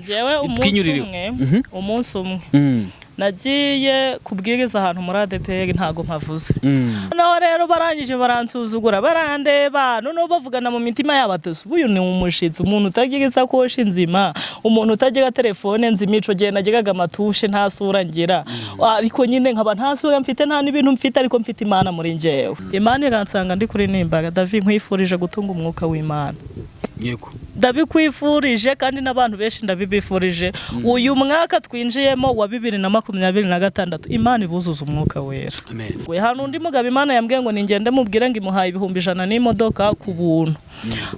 jewe umunsi umwe nagiye kubwiriza ahantu muri ADPR ntago mpavuze naho rero barangije baransuzugura barandeba none bavugana mu mitima y'abatusu uyu ni umushitsi umuntu utagira isakoshi nzima umuntu utagira telefone nzimico gihe nagigaga amatushe nta sura ngira ariko nyine nkaba nta sura mfite nta n'ibintu mfite ariko mfite Imana muri njewe Imana iransanga ndi kuri nimbaga David nkwifurije gutunga umwuka w'Imana yego ndabikwifurije kandi n'abantu benshi ndabibifurije uyu mwaka twinjiyemo wa 2026 Imana ibuzuza umwuka wera amen we hano undi mugabo Imana yambwiye ngo ningende mubwire ngo imuhaye 100 n'imodoka ku buntu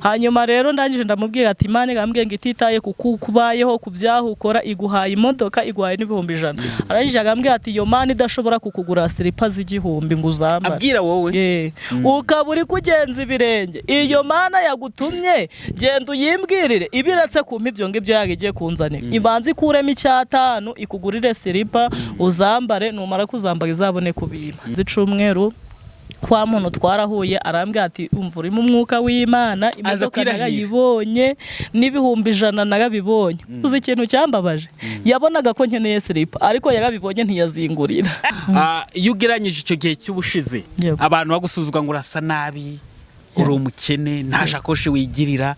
hanyuma rero ndangije ndamubwira ati Imana yambwiye ngo ititaye kukubayeho kubyaho ukora iguhaye imodoka iguhaye n'100 arangije agambwiye ati yo Mana idashobora kukugura slipa z'igihumbi ngo uzambara abwira wowe ukaburi kugenza ibirenge iyo Mana yagutumye genda uyimbwirire ibiratse kumpa ibyo ngibyo yagiye kunzanira ibanze kurema icyatanu ikugurire slipa uzambare numara kuzambara izabone kubima zicumweru kwa muntu twarahuye arambwira ati umva uri mu mwuka w'Imana imodoka yibonye n'ibihumbi 100 nagabibonye uzi ikintu cyambabaje yabonaga ko nkeneye slipa ariko yagabibonye ntiyazingurira yugeranyije icyo gihe cy'ubushize abantu bagusuzugwa ngo urasa nabi uri umukene nta jakoshi wigirira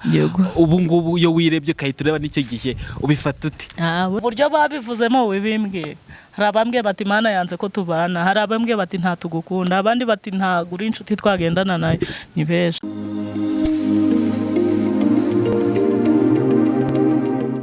ubu ngubu yo wirebye kayitureba n'icyo gihe ubifata uti uburyo babivuzemo wibimbwiye hari abambwiye bati Imana yanze ko tubana hari abambwiye bati nta tugukunda abandi bati nta guri inshuti twagendana nayo ni besha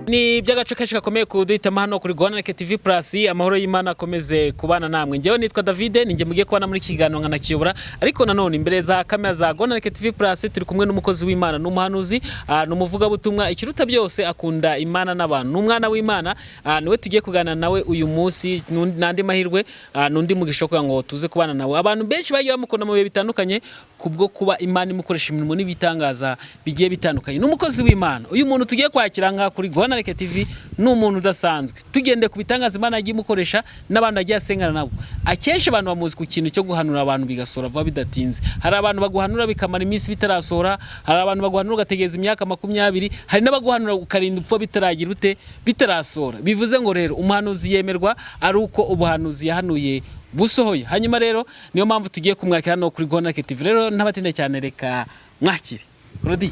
ni by'agace kenshi gakomeye kuduhitamo hano kuri Gonareke TV Plus amahoro y'Imana akomeze kubana namwe njyewe nitwa David ninjye mugiye kubana muri kiganiro nkanakiyobora ariko nanone imbere za kamera za Gonareke TV Plus turi kumwe n'umukozi w'Imana n'umuhanuzi n'umuvuga butumwa ikiruta byose akunda Imana n'abantu n'umwana w'Imana niwe tugiye kuganira nawe uyu munsi nandi mahirwe n'undi mugisho kugira ngo tuze kubana nawe abantu benshi bagiye bamukunda mu bihe bitandukanye kubwo kuba Imana imukoresha imirimo n'ibitangaza bigiye bitandukanye n'umukozi w'Imana uyu muntu tugiye kwakira nka kuri Gonareke TV n'umuntu udasanzwe tugende ku bitangaza Imana yagiye mukoresha n'abandi agiye asengana nabo akenshi abantu bamuzi ku kintu cyo guhanura abantu bigasora vuba bidatinze hari abantu baguhanura bikamara iminsi bitarasora hari abantu baguhanura ugategeza imyaka 20 hari n'abaguhanura ukarinda upfo bitaragira ute bitarasora bivuze ngo rero umuhanuzi yemerwa ari uko ubuhanuzi yahanuye busohoye hanyuma rero niyo mpamvu tugiye kumwakira hano kuri Gonareke TV rero ntabatinde cyane reka mwakire Rodi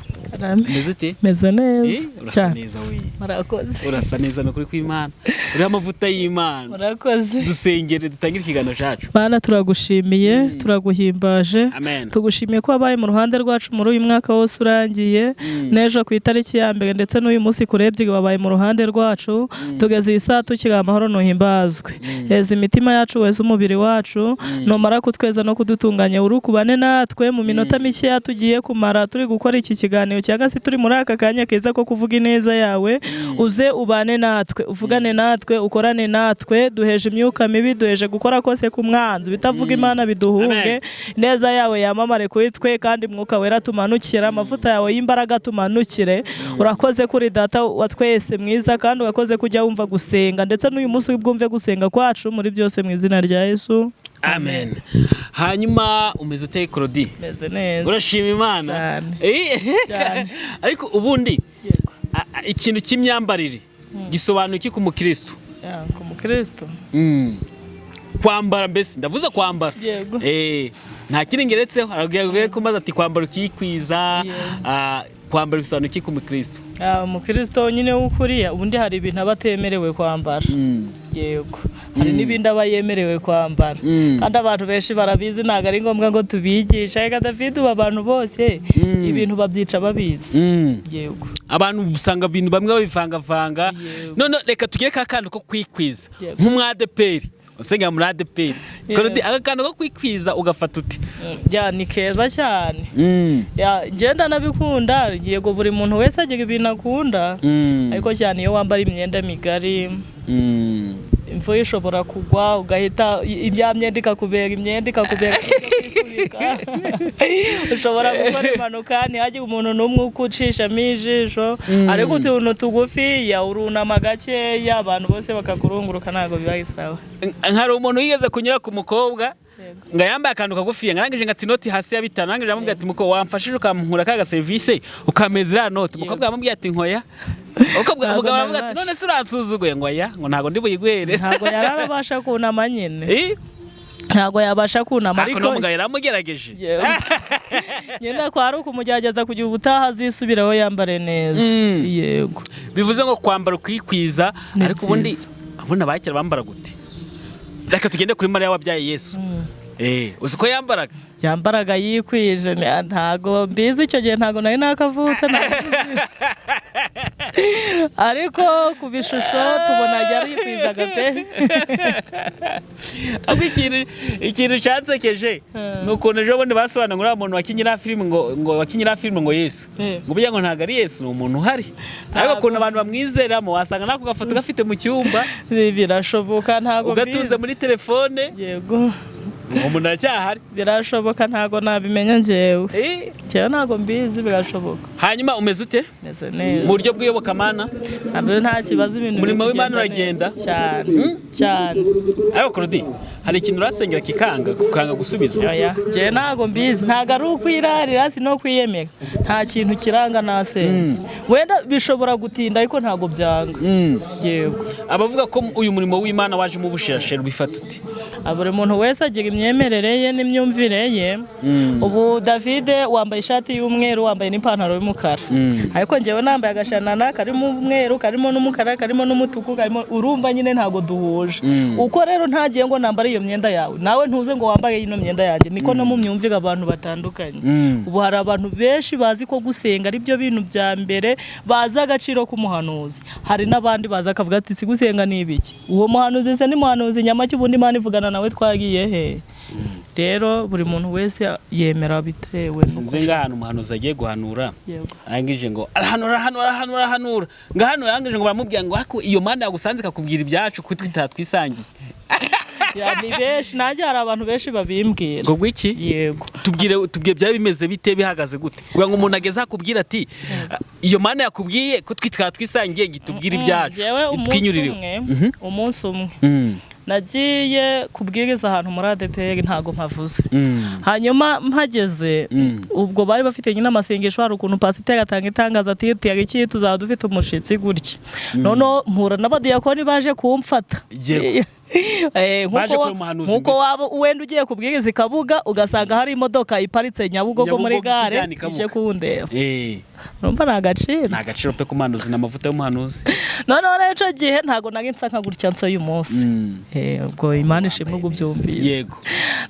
meze meze neza urasa neza we murakoze urasa neza no kuri kw'Imana uri amavuta y'Imana murakoze dusengere dutangire ikiganiro cyacu Bana turagushimiye turaguhimbaje tugushimiye ko wabaye mu ruhande rwacu muri uyu mwaka wose urangiye nejo ku itariki ya mbere ndetse n'uyu munsi kurebye wabaye mu ruhande rwacu tugeze isa tukiga amahoro no himbazwe heza imitima yacu wese umubiri wacu nomara kutweza no kudutunganya urukubane natwe mu minota mike yatugiye kumara turi gukora iki kiganiro cyangwa se turi muri aka kanya keza ko kuvuga ineza yawe uze ubane natwe uvugane natwe ukorane natwe duheje imyuka mibi duheje gukora kose ku mwanzi bitavuga Imana biduhunge neza yawe yamamare kuri twe kandi mwuka wera tumanukira amavuta yawe y'imbaraga tumanukire urakoze kuri data wa twese mwiza kandi urakoze kujya wumva gusenga ndetse n'uyu munsi wibwumve gusenga kwacu muri byose mu izina rya Yesu amen hanyuma umeze ute Claudie meze neza urashima Imana ariko ubundi ikintu cy'imyambarire gisobanuye iki ku mukristo ku mukristo kwambara mbese ndavuze kwambara nta kirengeretseho aragiye kumaza ati kwambara ukikwiza kwambara bisobanuye iki ku mukristo umukristo nyine w'ukuriya ubundi hari ibintu abatemerewe kwambara yego hari n'ibindi aba yemerewe kwambara kandi abantu benshi barabizi ntago ari ngombwa ngo tubigisha reka David abantu bose ibintu babyica babizi yego abantu usanga ibintu bamwe babivangavanga none reka tugire kakandi ko kwikwiza nk'umwadeperi usenga muri ADPR kandi akakandi ko kwikwiza ugafata uti ni keza cyane ngenda nabikunda yego buri muntu wese agira ibintu akunda ariko cyane iyo wambara imyenda migari imvura ishobora kugwa ugahita imyenda ikakubera ushobora gukora impanuka ntihagire umuntu n'umwe ukucishamo ijisho ariko utuntu tugufiya urunama gakeya abantu bose bakakurunguruka ntabwo biba bisawa hari umuntu yigeze kunyura ku mukobwa nga yambaye akantu kagufiye ngarangije ngati noti hasi ya 5 nangije amubwira ati muko wamfashije ukamuhura kaga service ukamezera noti mukobwa amubwira ati nkoya umugabo aravuga ati none se uransuzuguye ngo aya ngo ntago ndi buyigwere ntago yararabasha kunama nyine ntago yabasha kunama ariko no mugabo yaramugerageje nyine ko ari ukumugerageza kugira ubutaha azisubiraho yambare neza yego bivuze ngo kwambara kwikwiza ariko ubundi abona bakira bambara gute reka tugende kuri Mariya wabyaye Yesu uzi ko yambaraga yikwije ntago mbizi icyo gihe ntago nari nakavutse ariko ku bishusho tubona yari yikwizaga pe ikintu cyansekeje ni ukuntu ejo bundi basobanura ngo uriya muntu wakinyira filime ngo Yesu ngo burya ngo ntago ari Yesu ni umuntu uhari ariko ukuntu abantu bamwizeramo wasanga nako gafoto gafite mu cyumba birashoboka ntago mbizi ugatunze muri telefone yego umuntu aracyahari birashoboka ntago nabimenya njyewe ntago mbizi birashoboka hanyuma umeze ute meze neza mu buryo bw'iyobokamana nta kibazo ibintu umurimo w'Imana uragenda cyane ariko Claudie hari ikintu urasengera kukanga gusubizwa njyewe ntago mbizi ntago ari ukwirarira si no kwiyemera nta kintu kiranga nasenze wenda bishobora gutinda ariko ntago byanga yego abavuga ko uyu murimo w'Imana waje mu bushirashero bifata uti buri muntu wese agira imyemerere ye n'imyumvire ye ubu Davide wambaye ishati y'umweru wambaye n'ipantaro y'umukara ariko njyewe nambaye agashanana karimo umweru karimo n'umukara karimo n'umutuku karimo urumva nyine ntago duhuje uko rero ntagiye ngo nambare iyo myenda yawe nawe ntuze ngo wambaye ino myenda yanjye niko no mu myumvire abantu batandukanye ubu hari abantu benshi bazi ko gusenga ari byo bintu bya mbere bazi agaciro k'umuhanuzi hari n'abandi bazi akavuga ati si gusenga ni ibiki uwo muhanuzi se ni muhanuzi nyamaki ubundi Imana ivugana nawe twagiye he rero buri muntu wese yemera bitewe sinzi ngahano umuhanuzi agiye guhanura arangije ngo arahanura ngahano yarangije ngo baramubwira ngo ariko iyo Mana yagusanze kakubwira ibyacu kutwi tatwisangiye ni benshi nanjye hari abantu benshi babimbwira ngo gwiki yego tubwire byari bimeze bite bihagaze gute kugira ngo umuntu ageze akubwira ati iyo Mana yakubwiye ko twitwisangiye gitubwira ibyacu umunsi umwe nagiye kubwiriza ahantu muri ADPR ntago mpavuze hanyuma mpageze ubwo bari bafite nyine amasengesho hari ukuntu pasiteri atanga itangaza ati iki tuzaba dufite umushitsi gutya none mpura n'abadiyakoni baje kumfata nkuko waba wenda ugiye kubwiriza ikabuga ugasanga hari imodoka iparitse Nyabugogo muri gare ije kundeba numva nta agaciro pe kumanuzi n'amavuta y'umuhanuzi noneho rero icyo gihe ntago nari nsa nka gutya nsa uyu munsi ubwo Imana ishimwe gubyumvise yego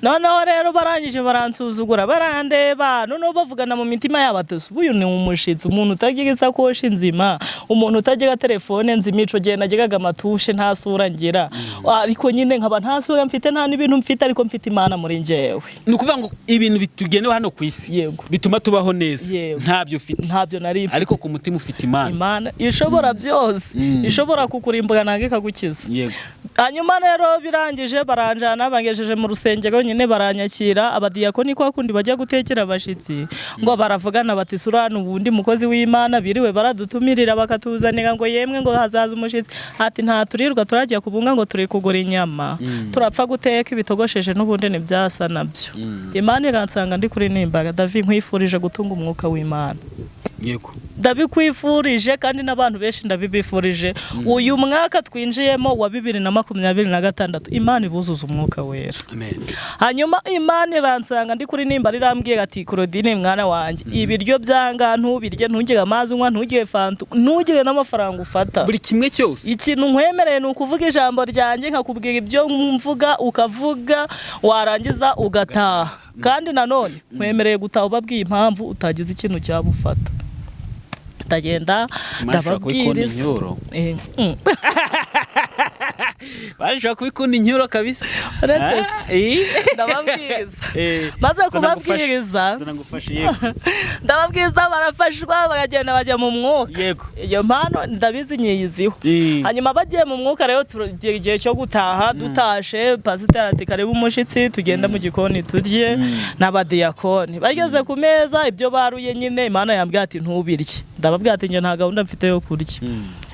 noneho rero barangije baransuzugura barandeba noneho bavugana mu mitima yabo ati uyu ni umushitsi umuntu utagira isakoshi nzima umuntu utagira telefone nzima ico gihe nagiraga amatushe nta sura ngira ariko nyine nkaba nta sura mfite nta n'ibintu mfite ariko mfite Imana muri njyewe ni ukuvuga ngo ibintu bitugenewe hano ku isi bituma tubaho neza ntabyo ufite ntabyo nari mfite ariko ku mutima ufite Imana ishobora byose ishobora kukurimbura nange kagukiza hanyuma rero birangije baranjana bangejeje mu rusengero nyine baranyakira abadiyakoni kwa kundi bajya gutekera abashitsi ngo baravugana bati surana ubundi mukozi w'Imana biriwe baradutumirira bakatuzanira ngo yemwe ngo hazaza umushitsi ati nta turirwa turagiye kubunga ngo turi kugura inyama turapfa guteka ibitogosheje n'ubundi n'ibyasa nabyo Imana iransanga ndi kuri nimbaga David nkwifurije gutunga umwuka w'Imana yego ndabikwifurije kandi n'abantu benshi ndabibifurije uyu mwaka twinjiyemo wa 2026 Imana ibuzuza umwuka wera amen hanyuma Imana iransanga ndi kuri nimba rirambwiye ati Claudine mwana wanjye ibiryo byanga ntubirye ntugire amazi unywa ntugire fanta ntugire n'amafaranga ufata buri kimwe cyose ikintu nkwemereye ni ukuvuga ijambo ryanjye nkakubwira ibyo mvuga ukavuga warangiza ugataha kandi nanone nkwemereye gutaha ubabwiye impamvu utagize ikintu cyabufata ndagenda ndababwiriza baje kubikunda inyuro kabisa ndababwiriza maze kubabwiriza ndababwiriza barafashwa bagenda bajya mu mwuka yego iyo mpano ndabizi nyiyiziho hanyuma bagiye mu mwuka rero igihe cyo gutaha dutashe pasiteri ati karibu umushitsi tugenda mu gikoni turye n'abadiyakoni bageze ku meza ibyo baruye nyine Imana yambwiye ati ntubirye ndababwira ati nge nta gahunda mfite yo kurya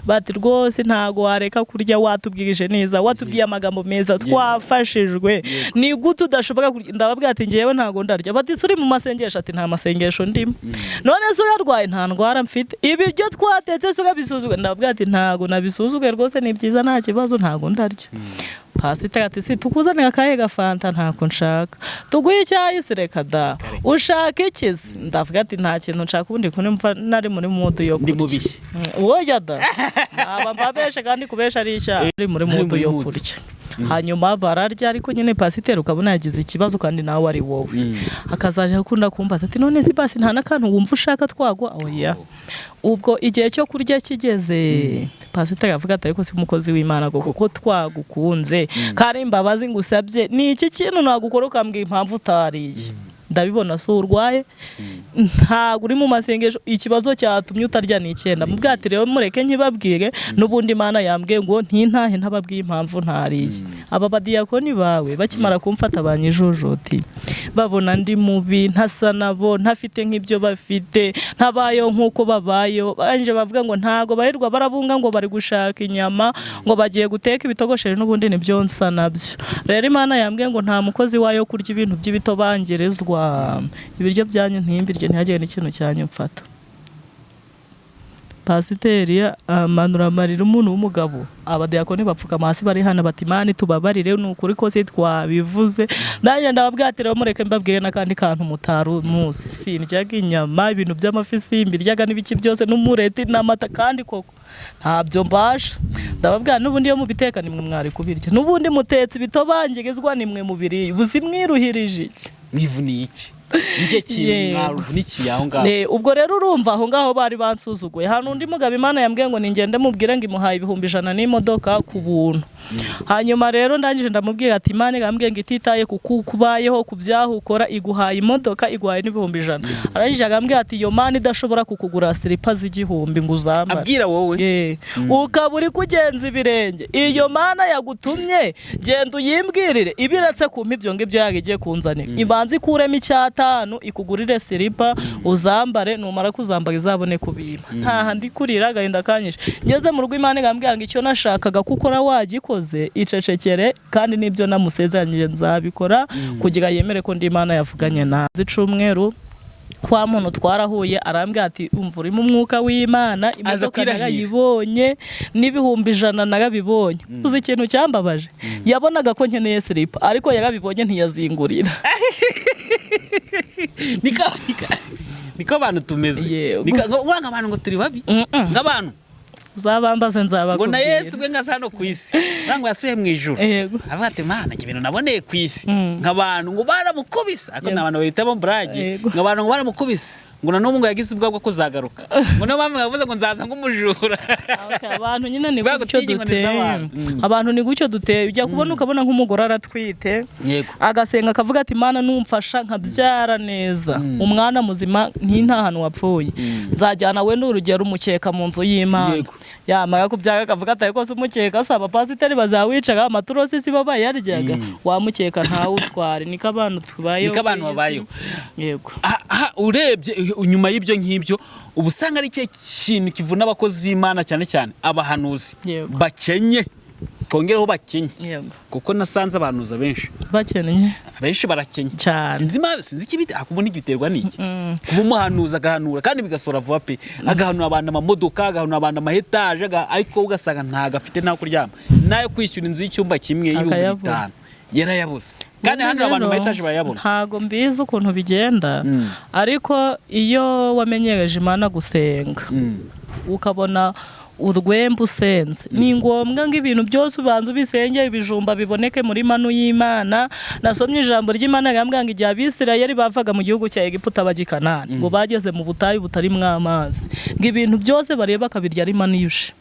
bati rwose ntago wareka kurya, watubwirije neza, watubwiye amagambo meza, twafashijwe, ni gute udashobora kurya? Ndababwira ati ngewe ntago ndarya. Bati uri mu masengesho? Ati nta masengesho ndimo. None se uyarwaye? Nta ndwara mfite. Ibiryo twatetse se urabisuzugwe? Ndababwira ati ntago nabisuzugwe rwose, ni byiza nta kibazo, ntago ndarya. Pasiteri ati si tukuzanira akahe gafanta? Ntako nshaka. Tuguhe icyayi? Se reka da. Ushaka iki? Ndavuga ati nta kintu nshaka, ubundi kuri mva nari muri mudu yo kurya. Woya da. Aba mbabeshe kandi kubesha ari icyaha. Ari muri mudu yo kurya. Hanyuma bararya, ariko nyine pasiteri ukabona yagize ikibazo kandi nawe ari wowe. Akazaje akunda kumbaza ati none si basi nta nakantu wumva ushaka twagwa? Oya. Ubwo igihe cyo kurya kigeze, pasiteri avuga ati ariko si umukozi w'Imana kuko twagukunze kandi imbabazi ngusabye, ni iki kintu nagukora ukambwira impamvu utariye? Ndabibona so urwaye, ntago uri mu masengesho, ikibazo cyatumye utarya ni icyenda. Mu bwati rero mureke nkibabwire, n'ubundi Imana yambwiye ngo ntintahe ntababwiye impamvu ntariye. Aba badiyakoni bawe bakimara kumfata banyijojoti, babona ndi mubi, ntasa nabo, ntafite nk'ibyo bafite, ntabayeho nk'uko babayeho, banje bavuga ngo ntago bahirwa barabunga, ngo bari gushaka inyama, ngo bagiye guteka ibitogoshere, n'ubundi nibyo nsa nabyo. Rero Imana yambwiye ngo nta mukozi wayo kurya ibintu by'ibitobangerezwa, ibiryo byanyu ntimbirye, ntihagire n'ikintu cyanyu mfata. Pasiteri amanura amarira umuntu w'umugabo, abadiyakoni bapfukama hasi bari hana bati Imana tubabarire, ni ukuri kose twabivuze. Nanjye ndababwira ati rero mureke mbabwire n'akandi kantu mutaru muzi, sindyaga inyama, ibintu by'amafi simbiryaga, n'ibiki byose n'umureti n'amata, kandi koko ntabyo mbasha. Ndababwira n'ubundi yo mubiteka nimwe mwari kubirya, n'ubundi mutetse ibitobangirizwa nimwe mubiri, buzi mwiruhirije iki? Mwivuniye iki? Nje kintu mwaruvunikiye aho ngaho. Ubwo rero urumva aho ngaho bari bansuzuguye. Hano undi mugabo Imana yambwiye ngo ningende mubwire ngo imuhaye 100,000 n'imodoka ku buntu. Hanyuma rero ndangije ndamubwira ati Imana yambwiye ngo ititaye kubayeho kubyaho ukora, iguhaye imodoka, iguhaye n'100,000. Arangije agambwiye ati iyo Mana idashobora kukugura slipa z'igihumbi ngo uzambare. Abwira wowe ukaburi kugenza ibirenge, iyo Mana yagutumye genda uyimbwirire, ibiretse kumpa ibyo ngibyo yagiye kunzanira, ibanze ikuremo icyatanu ikugurire slipa uzambare, numara kuzambara izabone kubiba. Nta handi kurira agahinda kanyishe. Ngeze mu rugo Imana igambwiye ngo icyo nashakaga gukora wagikoze, icecekere, kandi nibyo namusezeranyije nzabikora kugira yemere ko ndi Imana yavuganye na zicumweru. Kwa muntu twarahuye arambwira ati umva uri mu mwuka w'Imana, imodoka narayibonye, n'100,000 narabibonye. Uzi ikintu cyambabaje? Yabonaga ko nkeneye slipa, ariko yarabibonye ntiyazingurira. Niko abantu tumeze. Wanga abantu ngo turi babi nk'abantu uzabambaze nzabakubwira. Ngo na Yesu bwe ngazano ku isi nangwa yasubiye mu ijuru, avuga ati Mana ibintu naboneye ku isi nk'abantu ngo baramukubise, ako n'abantu bahitamo brage nk'abantu ngo baramukubise, ngo nanone ngo yagize ubwa bwo kuzagaruka, ngo no bamwe bavuze ngo nzaza ng'umujura. Abantu nyine ni gucyo duteye, abantu ni gucyo duteye. Ujya kubona ukabona nk'umugore aratwite agasenga akavuga ati Mana numfasha nkabyara neza umwana muzima ntintahano wapfuye, nzajyana we n'urugero umukeka mu nzu y'Imana. Yamara kubyara akavuga ati ariko se umukeka saba pasiteri bazawicaga amaturosi si baba yaryaga, wamukeka ntawe utware. Niko abantu tubayeho, niko abantu babayeho. Yego. Urebye nyuma y'ibyo nk'ibyo ubusanga ari cyo kintu kivuna abakozi b'Imana cyane cyane abahanuzi bakenye, kongereho bakenye, kuko nasanze abanuza benshi bakenye, benshi barakenye cyane. Sinzi kibite akubona igiterwa niki kuba umuhanuza agahanura kandi bigasora vuba pe, agahanura abantu amamodoka, agahanura abantu amahetaje, ariko ugasanga ntago afite nta kuryama, nayo kwishyura inzu y'icyumba kimwe y'5,000 yarayabuze. Kandi hano abantu bahitaje bayabona. Ntago mbizi ukuntu bigenda, ariko iyo wamenyereje Imana gusenga ukabona urwembe usenze, ni ngombwa ngo ibintu byose ubanza ubisenge, ibijumba biboneke muri manu y'Imana. Nasomye ijambo ry'Imana gambwa ngo igihe Abisirayeli bavaga mu gihugu cya Egiputa bajya i Kanani, ngo bageze mu butayu butarimwo amazi, ngo ibintu byose bareba kabirya ari maniyushe.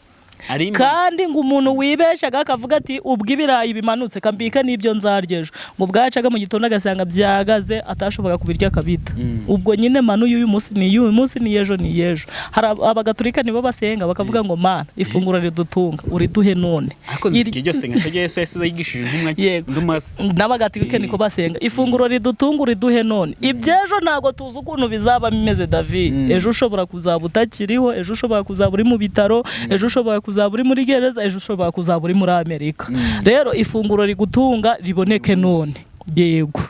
Kandi ngo umuntu wibeshaga akavuga ati ubwo ibirayi bimanutse kambika n'ibyo nzaryejo, ngo bwacaga mu gitondo agasanga byagaze atashobora kubirya kabita. Ubwo nyine manu y'uyu munsi ni y'uyu munsi, ni yejo ni yejo. Hari abagatulika nibo basenga bakavuga ngo Mana ifunguro ridutunga uriduhe none. Ako nzikijyo senga cyo Yesu yasize yigishije ntumwaki ndumase. N'abagatulika niko basenga ifunguro ridutunga uriduhe none. Ibyejo ntago tuzi ukuntu bizaba bimeze David. Ejo ushobora kuzaba utakiriho, ejo ushobora kuzaba uri mu bitaro, ejo ushobora kuzaba uri muri gereza, ejo ushobora kuzaba uri muri Amerika. Rero ifunguro rigutunga riboneke none. Yego.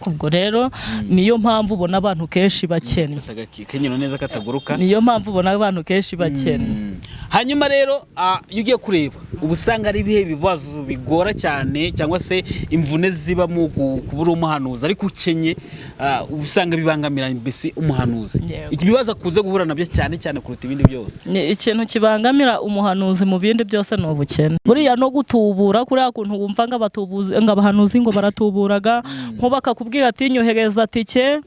Ubwo rero niyo mpamvu ubona abantu kenshi bakennye. Kenyero neza kataguruka. Niyo mpamvu ubona abantu kenshi bakennye. Hanyuma rero iyo ugiye kureba ubusanga ari bihe bibazo bigora cyane cyangwa se imvune ziba mu kubura umuhanuzi ariko ukenye ubusanga bibangamira mbese umuhanuzi. Iki bibazo kuze guhura nabyo cyane cyane kuruta ibindi byose. Ikintu kibangamira umuhanuzi mu bindi byose no bukene. Buriya no gutubura kuri akuntu wumva ngabahanuzi ngo baratuburaga nkubaka kubwira ati nyohereza tike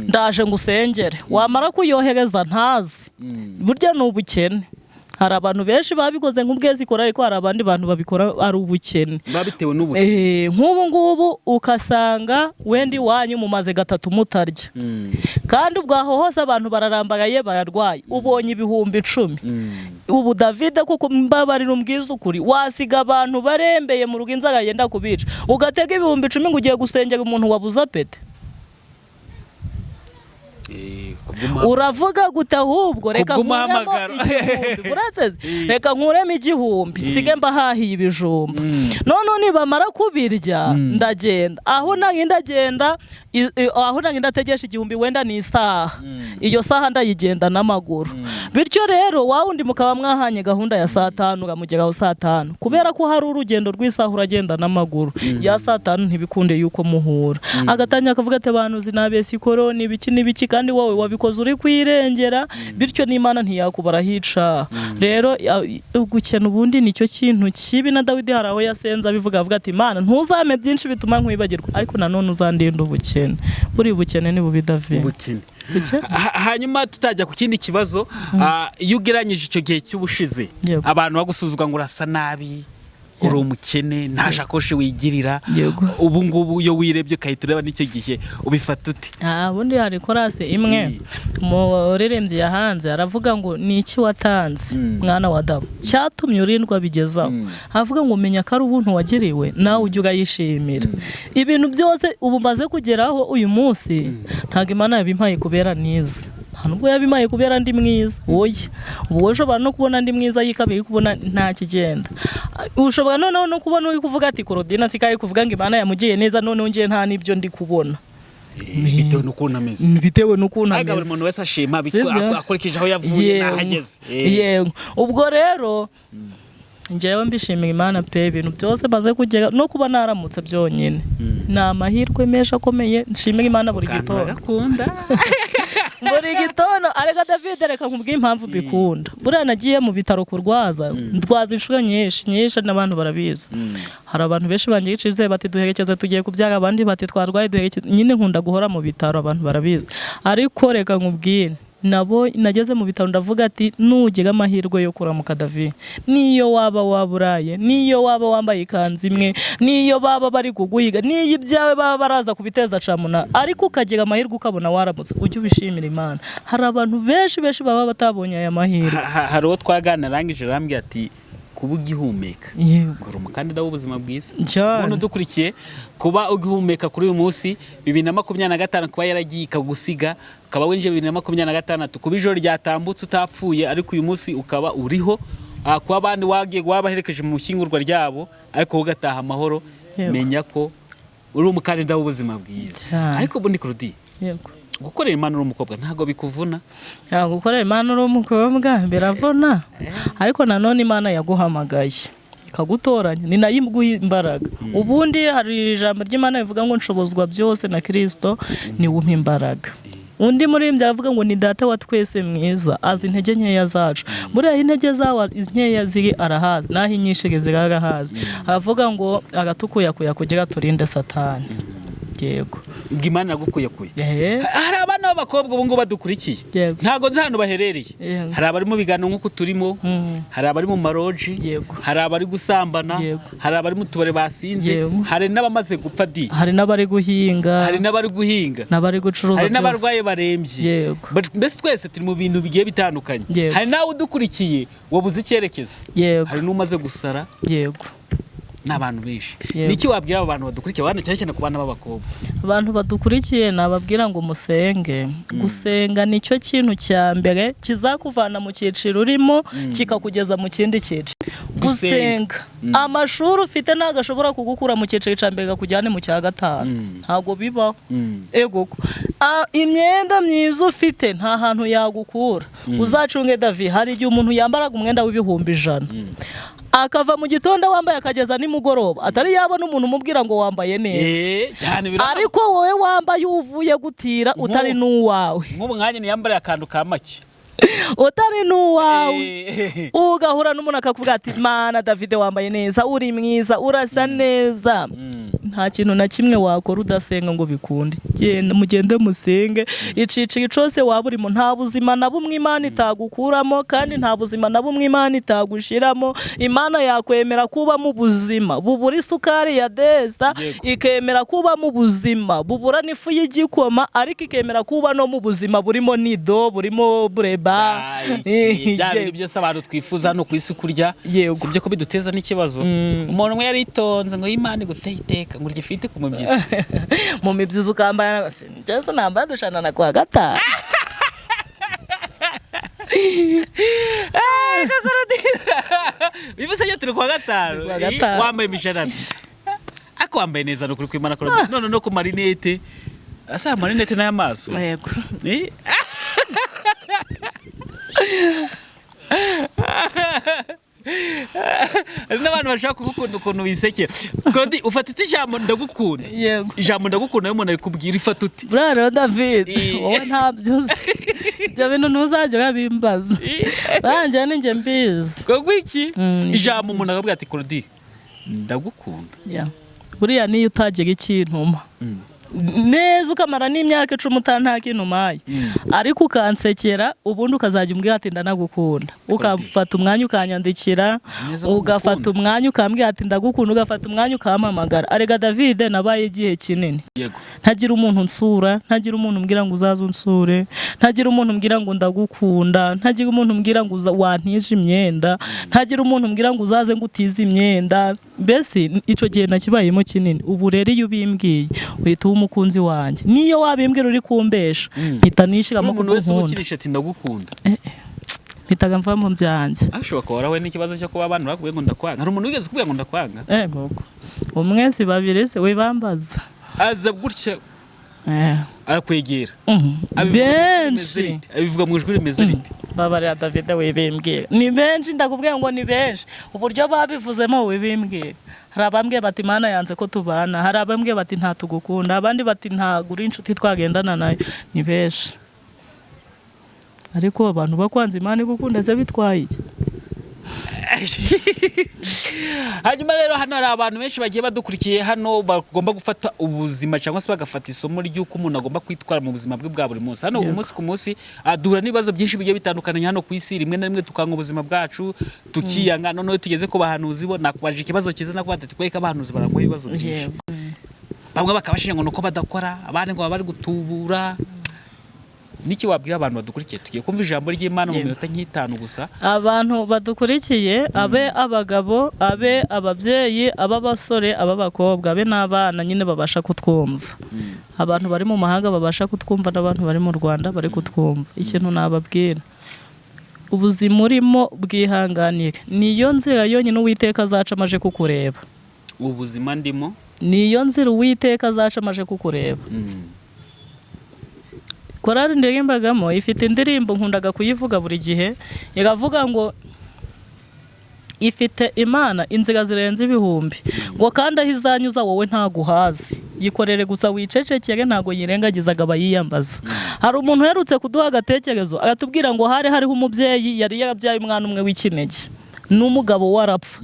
ndaje ngusengere, wamara kuyohereza ntazi. Burya no bukene. Hari abantu benshi babikoze nk'ubwezi ikora, ariko hari abandi bantu babikora ari ubukene babitewe n'ubukene. Nk'ubu ngubu ukasanga wendi wanyu mumaze 3 mutarya, kandi ubwaho hose abantu bararambagaye bararwaye, ubonye 10,000. Ubu David kuko mbabarira umbwiza ukuri, wasiga abantu barembeye mu rugo inzara yenda kubica, ugatega 10,000 ngo ugiye gusengera umuntu wabuza pete. Uravuga gute ahubwo reka nkuremo igihumbi sige mbahahiye ibijumba, none nibamara kubirya ndagenda aho ndagenda aho ndategesha igihumbi wenda ni isaha, iyo saha ndayigenda n'amaguru. Bityo rero wawundi mukaba mwahanye gahunda ya saa 5 ukamugeraho saa 5, kubera ko hari urugendo rw'isaha uragenda n'amaguru, ya saa 5 ntibikunde yuko muhura. Agatanya akavuga ati abantu zinabesi koroni ibiki kandi wowe wabikoze uri kwirengera, bityo n'Imana ntiyakubara hica. Rero gukena ubundi nicyo kintu kibi, na Dawidi haraho yasenza abivuga avuga ati Imana ntuzame byinshi bituma nkwibagirwa, ariko nanone uzandinda ubukene. Buri bukene ni bubi David. Hanyuma tutajya ku kindi kibazo, iyo ugeranyije icyo gihe cy'ubushize abantu bagusuzugwa ngo urasa nabi, uri umukene, nta shakoshi wigirira, ubu ngubu iyo wirebye ukahita ureba n'icyo gihe ubifata uti? Ubundi hari korase imwe umuririmbyi yahanze aravuga ngo ni iki watanze mwana wa Adamu cyatumye urindwa bigezaho, avuga ngo menya ko ari ubuntu wagiriwe nawe ujye ugayishimira. Ibintu byose ubu maze kugeraho uyu munsi ntabwo Imana yabimpaye kubera niza, nubwo yabimaye kubera ndi mwiza. Oya, ubu ushobora no kubona ndi mwiza yikabiye kubona nta kigenda. Ushobora noneho no kubona uri kuvuga ati Korodina sikaye kuvuga ngo Imana yamugiye neza, noneho ngiye nta nibyo ndi kubona. Bitewe n'ukuntu ameze. Bitewe n'ukuntu ameze. Buri muntu wese ashima akurikije aho yavuye n'ahageze. Yego. Ubwo rero njyewe mbishimira Imana pe, ibintu byose maze kugera no kuba naramutse byonyine ni amahirwe menshi akomeye. Nshimira Imana buri gitondo. Buri gitondo areka David reka nkubwiye impamvu mbikunda. Buriya nagiye mu bitaro kurwaza, ndwaza inshuro nyinshi n'abantu barabizi. Hari abantu benshi bangicize bati duherekeze tugiye kubyara, abandi bati twarwaye duherekeze. Nyine nkunda guhora mu bitaro, abantu barabizi. Ariko reka nkubwiye nabo nageze mu bitaro ndavuga ati nugega amahirwe yo kuramuka David, niyo waba waburaye, niyo waba wambaye ikanzu imwe, niyo baba bari kuguhiga, niyo ibyawe baba baraza kubiteza camuna, ariko ukagera amahirwe ukabona waramutse, ujye ubishimira Imana. Hari abantu benshi baba batabonye aya mahirwe. Hari uwo twagana arangije arambwira ati kuba ugihumeka ngoro umukandida w'ubuzima bwiza. Umuntu dukurikiye kuba ugihumeka kuri uyu munsi 2025 kuba yaragiye ikagusiga ukaba winjiye 2026 kuba ijoro ryatambutse utapfuye, ariko uyu munsi ukaba uriho, kuba abandi wagiye wabaherekeje mu shyingurwa ryabo ariko ugataha amahoro. Menya ko uri umukandida w'ubuzima bwiza. Ariko bundi Claudie, gukorera Imana uri umukobwa ntago bikuvuna? Gukorera Imana uri umukobwa biravuna, ariko nanone Imana yaguhamagaye ikagutoranya, ni nayo iguha imbaraga. Ubundi hari ijambo ry'Imana rivuga ngo nshobozwa byose na Kristo ni umpa imbaraga. Undi muri mbya avuga ngo ni data wa twese mwiza, azi intege nkeya zacu. Buriya intege zawe nkeya ziri arahazi, naho inyinshi ziragahazi. Avuga ngo agatukuyakuya kugira turinde Satani. Yego. Imana yagukuyakuye. Hari abana b'abakobwa ubu ngo badukurikiye, ntago nzi hano baherereye. Hari abari mu biganiro nk'uko turimo, hari abari mu maroji, hari abari gusambana, hari abari mu tubare basinze, hari n'abamaze gupfa di, hari n'abari guhinga, n'abari gucuruza, hari n'abarwaye barembye. Mbese twese turi mu bintu bigiye bitandukanye. Hari nawe udukurikiye wabuze icyerekezo, hari n'umaze gusara. n'abantu benshi. Niki wabwira abo bantu badukurikiye bana cyane ku bana b'abakobwa? Abantu badukurikiye nababwira ngo musenge. Gusenga nicyo kintu cya mbere kizakuvana mu cyiciro urimo kikakugeza mu kindi cyiciro. Gusenga amashuri ufite ntago ashobora kugukura mu cyiciro cya mbere kujyane mu cya gatanu, ntago bibaho. Ego imyenda myiza ufite nta hantu yagukura. Uzacunge David, hari igihe umuntu yambaraga umwenda w'ibihumbi 100 akava mu gitondo wambaye akageza nimugoroba atari yabona umuntu umubwira ngo wambaye neza, ariko wowe wambaye uvuye gutira utari n'uwawe. Nk'ubu mwanya niyambare akantu ka make utari n'uwawe, ugahura n'umuntu akakuvuga ati mana David wambaye neza, uri mwiza, urasa neza. Nta kintu na kimwe wakora udasenga ngo bikunde. Mugende musenge. Iciciro cyose waba urimo nta buzima na bumwe Imana itagukuramo, kandi nta buzima na bumwe Imana itagushiramo. Imana yakwemera kuba mu buzima bubura isukari ya deza, ikemera kuba mu buzima bubura n'ifu y'igikoma, ariko ikemera kuba no mu buzima burimo nido, burimo bureba. Byari byose abantu twifuza no kwisi kurya, sibyo ko biduteza n'ikibazo. Umuntu umwe yaritonze ngo Imana iguteye iteka ngo urgifite ku mubyizi mu mibyizi ukambara Jesu namba dushanana kwa gatanu. Bivuze ko turi kwa gatanu wambaye imishanana, ako wambaye neza no kuri kwimana Claudine, none no ku marinete asa marinete n'amaso. Yego n'abantu bashaka kugukunda ukuntu wisekera. Claudine ufatite ijambo ndagukunda. Ijambo ndagukunda yo umuntu ari kubwira ifata uti brother David, wowe ntabyo uzi ibyo bintu ntuzajya urabimbaza, banjye ninjye mbizi. Kogwa iki ijambo umuntu akabwira ati Claudine ndagukunda. Buriya niyo utagira ikintuma neza ukamara n'imyaka 10 nta kintu umaye, ariko ukansekera ubundi ukazajya umbwira ati ndanagukunda, ukafata umwanya ukanyandikira, ugafata umwanya ukambwira ati ndagukunda, ugafata umwanya ukampamagara. Arega David nabaye igihe kinini ntagira umuntu nsura, ntagira umuntu umbwira ngo uzaze unsure, ntagira umuntu umbwira ngo ndagukunda, ntagira umuntu umbwira ngo wantije imyenda, ntagira umuntu umbwira ngo uzaze ngo utize imyenda. Mbese ico gihe nakibayemo kinini. Ubu rero iyo ubimbwiye uhita umukunzi wanjye, niyo wabimbwira uri kumbesha mpita nishigamo umuntu wese ukirisha ati ndagukunda, mpitaga mva mu byanjye. Ashobora kuba warawe n'ikibazo cyo kuba abantu bakubwiye ngo ndakwanga. Hari umuntu wigeze kubwira ngo ndakwanga? Gogo umwezi babiri se wibambaza aza gutya arakwegera benshi abivuga mu ijwi rimeze rite? Babarira David wibimbwira ni benshi, ndakubwiye ngo ni benshi. Uburyo babivuzemo wibimbwira, hari abambwiye bati Imana yanze ko tubana, hari abambwiye bati nta tugukunda, abandi bati nta guri inshuti twagendana nayo. Ni benshi, ariko abantu bakwanze Imana igukunda se bitwaye iki? Hanyuma rero hano hari abantu benshi bagiye badukurikiye hano bagomba gufata ubuzima cyangwa se bagafata isomo ry'uko umuntu agomba kwitwara mu buzima bwe bwa buri munsi. Hano umunsi ku munsi duhura n'ibibazo byinshi bigiye bitandukanye hano ku isi, rimwe na rimwe tukanga ubuzima bwacu tukiyanga. Noneho tugeze ku bahanuzi bo nakubajije ikibazo cyiza nakwata tweka abahanuzi barangwa ibibazo byinshi. Bamwe bakabashije ngo nuko badakora, abandi ngo bari gutubura. Niki wabwira abantu badukurikiye? Tugiye kumva ijambo ry'Imana mu minota nk'itanu gusa. Abantu badukurikiye abe abagabo, abe ababyeyi, ababasore, ababakobwa, abe n'abana nyine babasha kutwumva. Abantu bari mu mahanga babasha kutwumva n'abantu bari mu Rwanda bari kutwumva. Ikintu nababwira, ubuzima urimo bwihanganire, niyo nzira yonyine Uwiteka azaca amaje kukureba. Ubuzima ndimo niyo nzira Uwiteka azaca amaje kukureba. Korari ndirimbagamo ifite indirimbo nkundaga kuyivuga buri gihe, iravuga ngo ifite Imana inziga zirenze ibihumbi, ngo kandi aho izanyuza wowe ntaguhazi, yikorere gusa wicecekere, ntago yirengagizaga abayiyambaza. Hari umuntu uherutse kuduha agatekerezo agatubwira ngo hariho umubyeyi yari yarabyaye umwana umwe w'ikinege n'umugabo warapfa.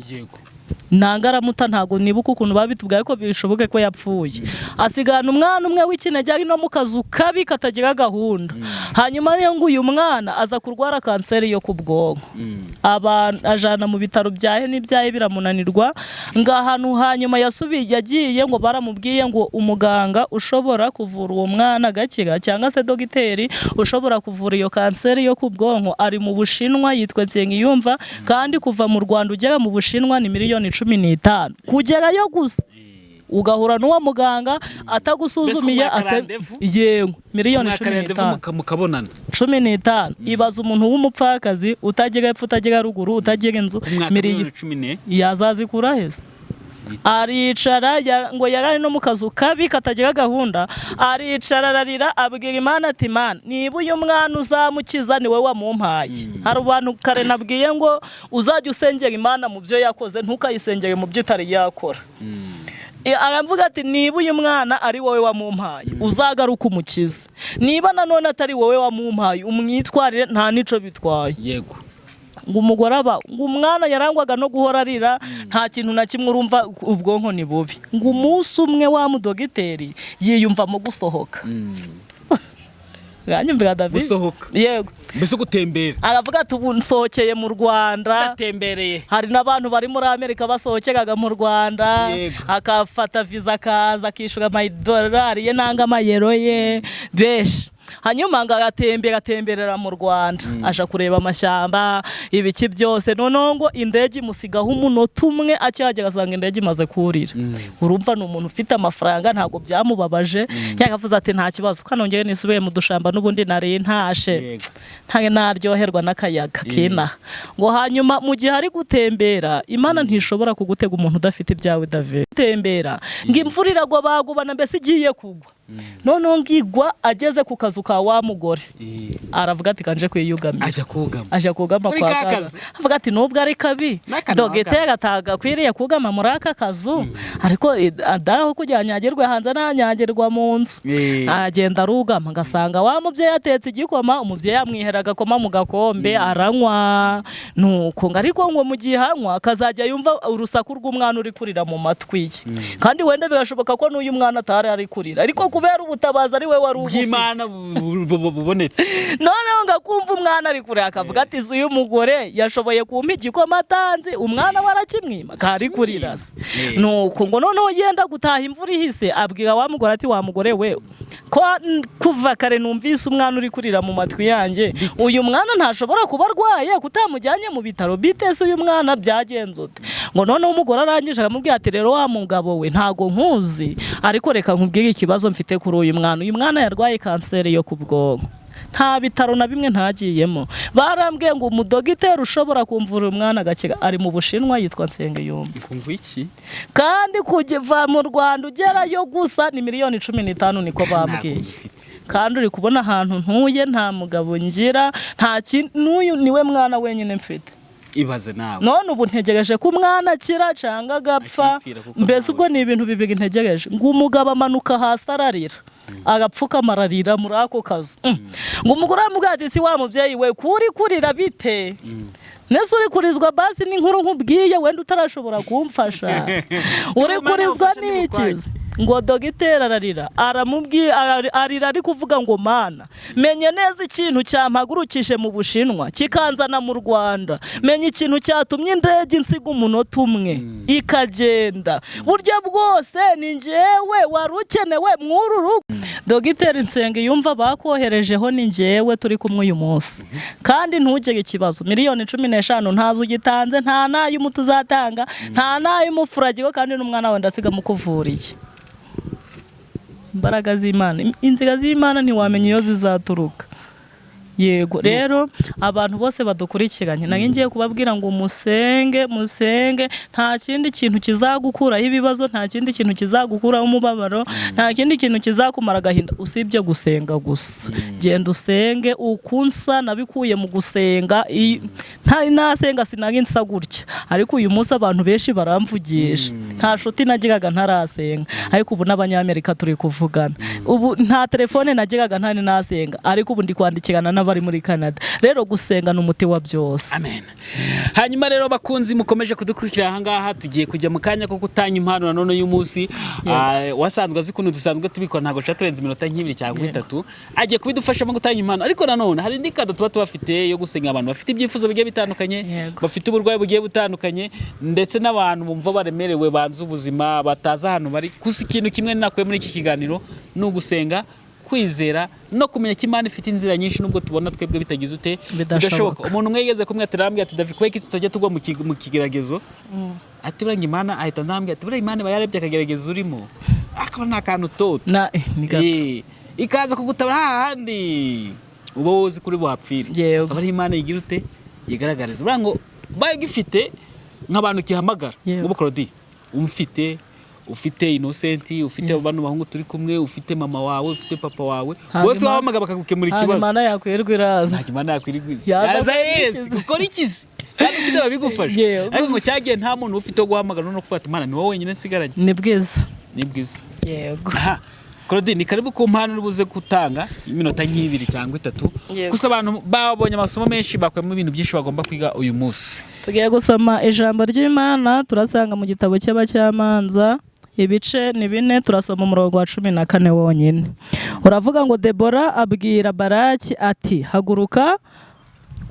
Ntangaramuta ntago nibuka ukuntu babitubwaye ko bishoboke ko yapfuye, asigana umwana umwe w'ikinege ari no mu kazu kabi katagira gahunda. Hanyuma rero ngo uyu mwana aza kurwara kanseri yo ku bwonko, ajana mu bitaro byahe n'ibyaye biramunanirwa. Ngahantu hanyuma yagiye ngo baramubwiye ngo umuganga ushobora kuvura uwo mwana gakira cyangwa se dogiteri ushobora kuvura iyo kanseri yo ku bwonko ari mu Bushinwa, yitwa Nsengiyumva, kandi kuva mu Rwanda ugera mu Bushinwa ni miliyoni 15 kugerayo gusa ugahura n'uwa muganga atagusuzumiye yego miliyoni 15 mukabonana 15 ibaza umuntu w'umupfakazi utagira epfo utagira ruguru utagira inzu miliyoni 10 yazazikura heza aricara ngo yagari no mu kazu kabi katagira gahunda aricara ararira abwira Imana ati Imana niba uyu mwana uzamukiza ni we wamumpaye hari abantu kare nabwiye ngo uzajya usengera Imana mu byo yakoze ntukayisengere mu byo itari yakora aravuga ati niba uyu mwana ari wowe wamumpaye uzagaruka umukiza niba nanone atari wowe wamumpaye umwitwarire nta nico bitwaye yego ngo umugore aba ngo umwana yarangwaga no guhora arira nta kintu na kimwe urumva ubwonko ni bubi ngo umunsi umwe wa mudogiteri yiyumva mu gusohoka yanyumvira David gusohoka yego mbese gutembera aravuga ati ubu nsohokeye mu Rwanda atembereye hari n'abantu bari muri Amerika basohokeraga mu Rwanda akafata visa akaza akishura amadolari ye nanga amayero ye beshi hanyuma ngo atemberera mu Rwanda aje kureba amashyamba ibiki byose noneho ngo indege imusigaho umunota umwe acyagera asanga indege imaze kurira urumva ni umuntu ufite amafaranga ntago byamubabaje yakavuze ati nta kibazo kanongeye nisubiye mu dushamba n'ubundi nari ntashe ntage naryoherwa n'akayaga kina ngo hanyuma mu gihe ari gutembera Imana ntishobora kugutega umuntu udafite ibyawe David tembera ngo imvura iragwa bagubana mbese igiye kugwa noneho ngigwa ageze ku kazu ka wa mugore aravuga ati kanje kwiyugamira aje kugama kwa kazi avuga ati nubwo ari kabi dogiteri ataga kwiriye kugama muri aka kazu ariko adaho kujyanyagirwe hanze nanyagirwa mu nzu agenda arugama ngasanga wa mubyeyi atetse igikoma umubyeyi yamwiheraga koma mu gakombe aranywa nuko ariko ngo mu gihe hanywa akazajya yumva urusaku rw'umwana uri kurira mu matwi ye kandi wenda bigashoboka ko n'uyu mwana atari ari kurira ariko kubera ubutabaza ari we wari bw'Imana bubonetse noneho ngakumva umwana ari kure akavuga ati uyu mugore yashoboye kumpa igikoma atanze umwana warakimwima kari kurira nuko ngo noneho yenda gutaha imvura ihise abwira wa mugore ati wa mugore we ko kuva kare numvise umwana uri kurira mu matwi yanjye uyu mwana ntashobora kuba arwaye kutamujyanye mu bitaro bitese uyu mwana byagenze ute ngo noneho umugore arangije akamubwira ati rero wa mugabo we ntago nkuzi ariko reka nkubwire ikibazo mfite kuri uyu mwana yarwaye kanseri yo ku bwonko nta bitaro na bimwe ntagiyemo barambwiye ngo umudogiteri ushobora kumvura umwana agakira ari mu Bushinwa yitwa Nsengiyumva kumva iki kandi kuva mu Rwanda ugerayo gusa ni miliyoni 15 niko bambwiye kandi uri kubona ahantu ntuye nta mugabo ngira nta n'uyu niwe mwana wenyine mfite ibaze nawe none ubu ntegereje ko umwana akira canga agapfa mbese ubwo ni ibintu bibiri ntegereje ngo umugabo amanuka hasi ararira agapfuka amararira muri ako kazu ngo umugore amubwira ati si wa mubyeyi we kurira bite nese uri kurizwa basi n'inkuru nkubwiye wenda utarashobora kumfasha uri kurizwa n'ikiza ngo dogiteri ararira arira ari kuvuga ngo mana menye neza ikintu cyampagurukije mu Bushinwa kikanzana mu Rwanda menye ikintu cyatumye indege insiga umunota umwe ikagenda burya bwose ni njyewe wari ukenewe mw'uru dogiteri Nsengiyumva bakoherejeho ni njyewe turi kumwe uyu munsi kandi ntugire ikibazo miliyoni 15 ntazo ugitanze nta nayo umutu uzatanga nta nayo umufuragiro kandi n'umwana we ndasiga mukuvuriye imbaraga z'Imana inziga z'Imana ntiwamenye iyo zizaturuka yego rero abantu bose badukurikiranye ngiye kubabwira ngo musenge nta kindi kintu kizagukuraho ibibazo nta kindi kintu kizagukuraho umubabaro nta kindi kintu kizakumara agahinda usibye gusenga gusa genda usenge ukunsa nabikuye mu gusenga ntari nasenga sinari nsa gutya ariko uyu munsi abantu benshi baramvugisha nta nshuti nagiraga ntarasenga ariko ubu n'abanyamerika turi kuvugana ubu nta telefone nagiraga ntari nasenga ariko ubu ndi kwandikirana bari muri Canada rero gusenga n'umuti wa byose amen hanyuma rero bakunzi mukomeje kudukurikira aha ngaha tugiye kujya mu kanya ko gutanga impano none uyu munsi wasanzwe azikuno dusanzwe tubikora ntago cyaturenze iminota nk'ibiri cyangwa 3 agiye kubidufasha mu gutanga impano ariko nanone hari indi kado tuba tubafite yo gusenga abantu bafite ibyifuzo bigiye bitandukanye bafite uburwayi bugiye butandukanye ndetse n'abantu bumva baremerewe banze ubuzima bataza ahantu bari gusa ikintu kimwe nakuye muri iki kiganiro no gusenga kwizera no kumenya ko Imana ifite inzira nyinshi nubwo tubona twebwe bitagize ute bidashoboka. Umuntu mwegeze kumwatira ambye ati David kweki tutajya tugwa mu kigeragezo ati buranga Imana ahita ndambye ati buranga Imana bayarebye akageragezo urimo akaba nta kantu toto ikaza kugutabara handi uba wozi kuri buhapfire aba ari Imana yigira ute yigaragariza buranga baye gifite nk'abantu kihamagara ngo Claudie ufite Innocent ufite abantu bahungu turi kumwe ufite mama wawe ufite papa wawe bose babamaga bakagukemura ikibazo Imana yakwirwa iraza Imana yakwirwa yaza Yesu gukora ikizi kandi ufite babigufasha ariko ngo cyagiye nta muntu ufite guhamagara no gufata Imana ni wowe wenyine nsigaranye ni bwiza yego Claudie ni karibu ku mpano urubuze gutanga iminota nk'ibiri cyangwa 3 gusa abantu babonye amasomo menshi bakwemo ibintu byinshi bagomba kwiga uyu munsi. Tugiye gusoma ijambo ry'Imana turasanga mu gitabo cy'Abacyamanza ibice ni 4 turasoma umurongo wa 14 wonyine. Uravuga ngo Debora abwira Baraki ati haguruka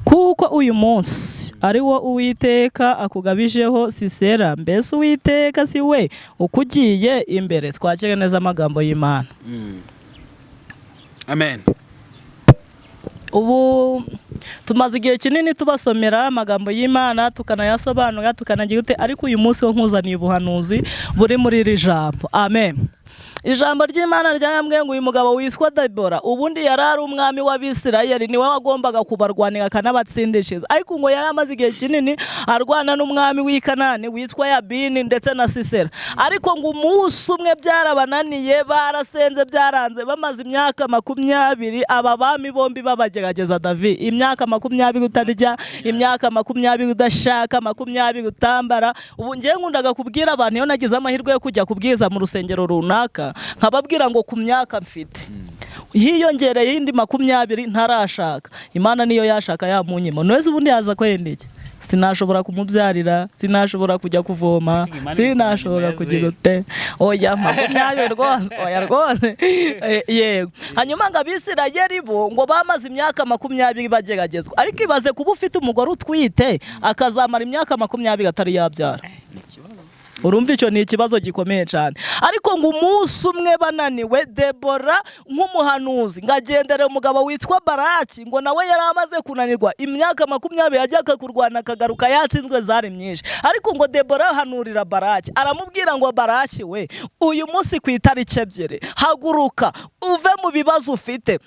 kuko uyu munsi ari wo Uwiteka akugabijeho Sisera, mbese Uwiteka si we ukugiye imbere. Twakire neza amagambo y'Imana. Amen. Ubu tumaze igihe kinini tubasomera amagambo y'Imana tukanayasobanura tukanagira ute, ariko uyu munsi wo nkuzaniye ubuhanuzi buri muri iri jambo. Amen. Ijambo ry'Imana ryambwiye ngo uyu mugabo witwa Debora ubundi yarari umwami w'Abisirayeli, niwe wagombaga kubarwanira akanabatsindishiza, ariko ngo yari amaze igihe kinini arwana n'umwami w'i Kanani witwa Yabini ndetse na Sisera, ariko ngo umunsi umwe byarabananiye, barasenze byaranze, bamaze imyaka 20 aba bami bombi babagerageza David, imyaka 20 utarya, imyaka 20 udashaka, 20 utambara. Ubu ngiye nkundaga kubwira abantu iyo nagize amahirwe yo kujya kubwiza mu rusengero runaka nkababwira ngo ku myaka mfite hiyongereye indi 20 ntarashaka, Imana niyo yashaka yamunyima. Nose ubundi yaza kwenda iki? Sinashobora kumubyarira, sinashobora kujya kuvoma, sinashobora kugira ute, oya 20 rwose, oya rwose yego. Hanyuma ngo Abisirayeli bo ngo bamaze imyaka 20 bageragezwa, ariko ibaze kuba ufite umugore utwite akazamara imyaka 20 atari yabyara. Urumva icyo ni ikibazo gikomeye cyane. Ariko ngo umunsi umwe bananiwe, Debora nk'umuhanuzi ngagendere umugabo witwa Baraki, ngo nawe yari amaze kunanirwa imyaka 20 yajyaga kurwana akagaruka yatsinzwe zari myinshi, ariko ngo Debora ahanurira Baraki aramubwira ngo Baraki we uyu munsi ku itariki 2 haguruka uve mu bibazo ufite,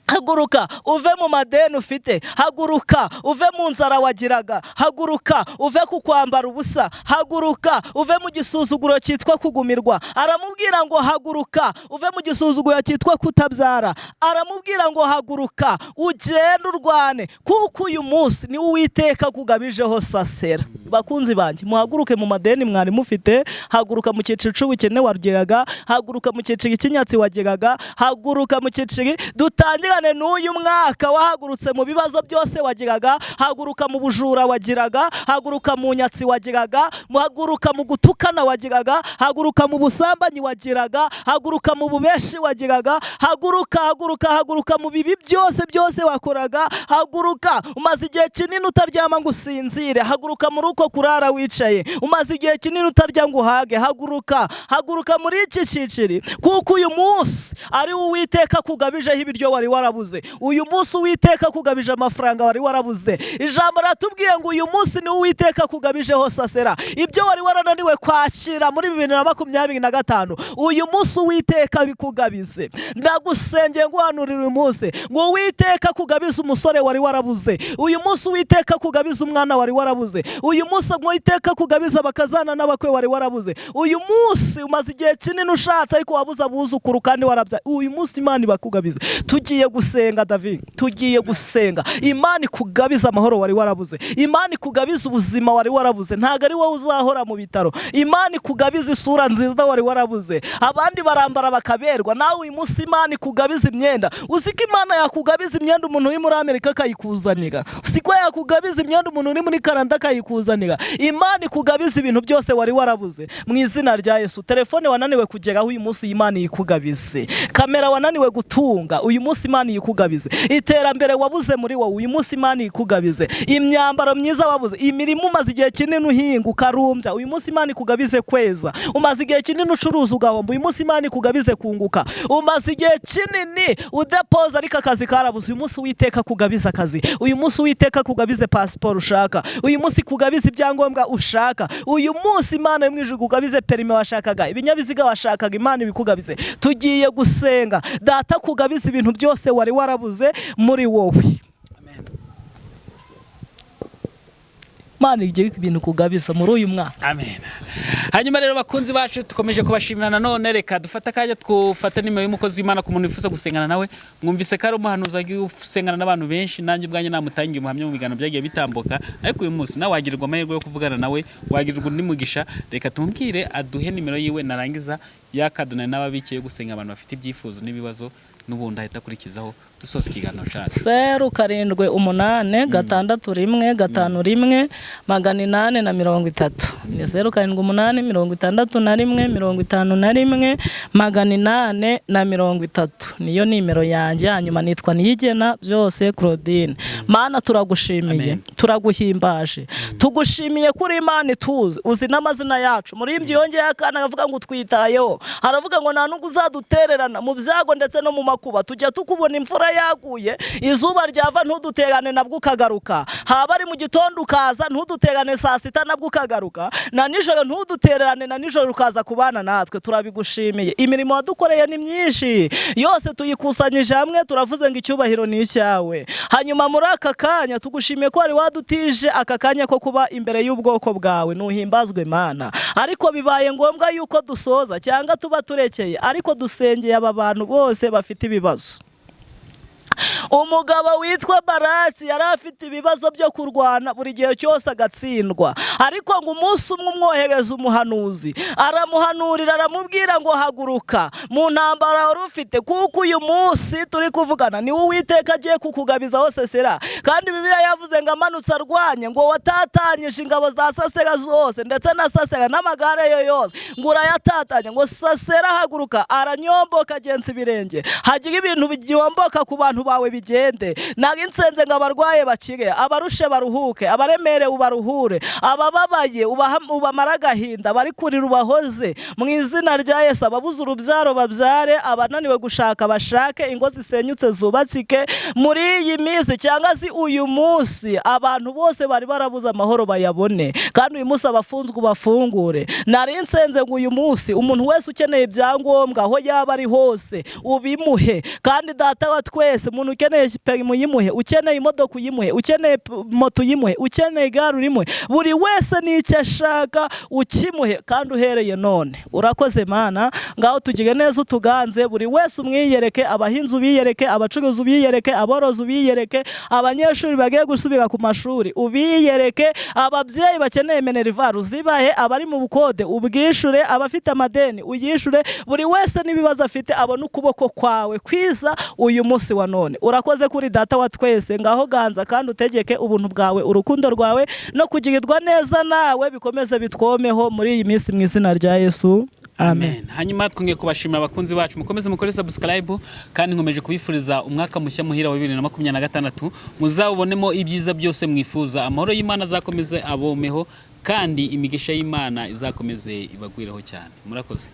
haguruka uve mu madeni ufite, haguruka uve mu nzara wagiraga, haguruka uve ku kwambara ubusa, haguruka uve mu gisuzuguro cyitwa kugumirwa. Aramubwira ngo haguruka uve mu gisuzuguro cyitwa kutabyara, aramubwira ngo haguruka ugende urwane kuko uyu munsi ni Uwiteka kugabijeho Sisera. Bakunzi banjye muhaguruke mu madeni mwari mufite, haguruka mu cyiciro cy'ubukene wagiraga, haguruka mu cyiciro cy'inyatsi wagiraga, haguruka mu cyiciro dutangirane n'uyu mwaka wahagurutse mu bibazo byose wagiraga, haguruka mu bujura wagiraga, haguruka mu nyatsi wagiraga, haguruka mu gutukana wagiraga, haguruka mu busambanyi wagiraga, haguruka mu bubeshi wagiraga, haguruka mu bibi byose wakoraga, haguruka umaze igihe kinini utaryama ngo usinzire, haguruka muri uko kurara wicaye, umaze igihe kinini utarya ngo uhage, haguruka muri iki cyiciro kuko uyu munsi ari Uwiteka kugabijeho ibiryo wari warabuze, uyu munsi Uwiteka kugabije amafaranga wari warabuze. Ijambo ratubwiye ngo uyu munsi ni Uwiteka kugabijeho Sisera, ibyo wari warananiwe kwakira muri 2025 uyu munsi Uwiteka bikugabize. Ndagusengeye guhanurira uyu munsi ngo Uwiteka kugabiza umusore wari warabuze, uyu munsi Uwiteka kugabiza umwana wari warabuze, uyu munsi Uwiteka kugabiza abakazana n'abakwe wari warabuze, uyu munsi umaze igihe kinini ushatse ariko wabuza abuzukuru kandi warabya, uyu munsi Imana bakugabize. Tugiye gusenga David, tugiye gusenga Imana ikugabiza amahoro wari warabuze, Imana ikugabiza ubuzima wari warabuze, ntago ari wowe uzahora mu bitaro, Imana ikugabiza isura nziza wari warabuze, abandi barambara bakaberwa, nawe uyu munsi Imana ikugabiza imyenda. Uziko Imana yakugabiza imyenda umuntu uri muri Amerika akayikuzanira, siko yakugabiza imyenda umuntu uri muri Canada akayikuzanira. Imana ikugabiza ibintu byose wari warabuze mu izina rya Yesu. Telefone wananiwe kugeraho uyu munsi Imana ikugabize, kamera wananiwe gutunga uyu munsi Imana Imana ikugabize. Iterambere wabuze muri wowe uyu munsi Imana ikugabize. Imyambaro myiza wabuze, imirimo umaze igihe kinini uhinga ukarumbya, uyu munsi Imana ikugabize kweza. Umaze igihe kinini ucuruza ugahomba, uyu munsi Imana ikugabize kunguka. Umaze igihe kinini udepoza ariko akazi karabuze, uyu munsi Uwiteka kugabiza akazi. Uyu munsi Uwiteka kugabize pasiporo ushaka. Uyu munsi kugabize ibyangombwa ushaka. Uyu munsi Imana yo mwijuru kugabize perime washakaga, ibinyabiziga washakaga, Imana ibikugabize. Tugiye gusenga data kugabiza ibintu byose wari warabuze muri wowe. Imana igiye ibintu kugabiza muri uyu mwaka. Amen. Hanyuma rero bakunzi bacu dukomeje kubashimira nanone, reka dufata akanya twufate nimero y'umukozi w'Imana ku muntu wifuza gusengana nawe. Mwumvise ko ari umuhanuzi agiye gusengana n'abantu benshi, nanjye ubwanjye namutangiye umuhamya mu biganiro byagiye bitambuka, ariko uyu munsi nawe wagirirwa amahirwe yo kuvugana nawe, wagirirwa undi mugisha. Reka tumubwire aduhe nimero yiwe, narangiza yakaduna n'ababikiye gusenga abantu bafite ibyifuzo n'ibibazo, n'ubundi ahita akurikizaho dusoza ikiganiro cyacu. 0788 651 551 830 ni 0788 651 830 niyo nimero yanjye. Hanyuma nitwa Niyigena byose Claudine. Mana turagushimiye, turaguhimbaje, tugushimiye kuri Imana ituze, uzi n'amazina yacu. Muri ibyo yongeye akana avuga ngo twitayeho, haravuga ngo nta nubwo uzadutererana mu byago ndetse no mu makuba. Tujya tukubona imvura yaguye, izuba ryava ntudutegane nabwo ukagaruka, haba ari mu gitondo ukaza ntudutegane saa sita nabwo ukagaruka, na nijoro ntudutererane na nijoro ukaza kubana natwe. Turabigushimiye, imirimo wadukoreye ni myinshi, yose tuyikusanyije hamwe, turavuze ngo icyubahiro ni icyawe. Hanyuma muri aka kanya tugushimiye ko wari wadutije aka kanya ko kuba imbere y'ubwoko bwawe. Nuhimbazwe Mana. Ariko bibaye ngombwa yuko dusoza cyangwa tuba turekeye, ariko dusengeye aba bantu bose bafite ibibazo. Umugabo witwa Barasi yari afite ibibazo byo kurwana buri gihe cyose agatsindwa, ariko ngo umunsi umwe umwohereza umuhanuzi, aramuhanurira aramubwira ngo haguruka mu ntambara wari ufite, kuko uyu munsi turi kuvugana ni Uwiteka agiye kukugabiza hose Sera. Kandi Bibiliya yavuze ngo amanutse arwanye, ngo watatanyije ingabo za Sasera zose ndetse na Sasera n'amagare yo yose, ngo urayatatanya. Ngo Sasera haguruka, aranyomboka agenza ibirenge, hagira ibintu byomboka ku bantu bawe bigende. Nagi nsenze ngo abarwaye bakire, abarushe baruhuke, abaremere ubaruhure, abababaye ubamara agahinda, bari kurira ubahoze mu izina rya Yesu. Ababuze urubyaro babyare, abananiwe gushaka bashake, ingo zisenyutse zubatsike muri iyi minsi cyangwa se uyu munsi. Abantu bose bari barabuze amahoro bayabone, kandi uyu munsi abafunzwe ubafungure. Nari nsenze ngo uyu munsi umuntu wese ukeneye ibyangombwa aho yaba ari hose ubimuhe, kandi data wa twese, umuntu ukeneye perimi uyimuhe, ukeneye imodoka uyimuhe, ukeneye moto uyimuhe, ukeneye igare uyimuhe, buri wese n'icyo ashaka ukimuhe, kandi uhereye none. Urakoze Mana, ngaho tugire neza utuganze, buri wese umwiyereke, abahinzi ubiyereke, abacuruzi ubiyereke, aborozi ubiyereke, abanyeshuri bagiye gusubira ku mashuri ubiyereke, ababyeyi bakeneye minerval uzibahe, abari mu bukode ubwishure, abafite amadeni uyishure, buri wese n'ibibazo afite abone ukuboko kwawe kwiza uyu munsi wa none. Urakoze kuri data wa twese, ngaho ganza kandi utegeke ubuntu bwawe, urukundo rwawe no kugirirwa neza nawe bikomeze bitwomeho muri iyi minsi mu izina rya Yesu. Amen. Hanyuma twongeye kubashimira abakunzi bacu, mukomeze mukore subscribe, kandi nkomeje kubifuriza umwaka mushya muhira wa 2026, muzawubonemo ibyiza byose mwifuza. Amahoro y'Imana azakomeze abomeho, kandi imigisha y'Imana izakomeze ibagwireho cyane. Murakoze.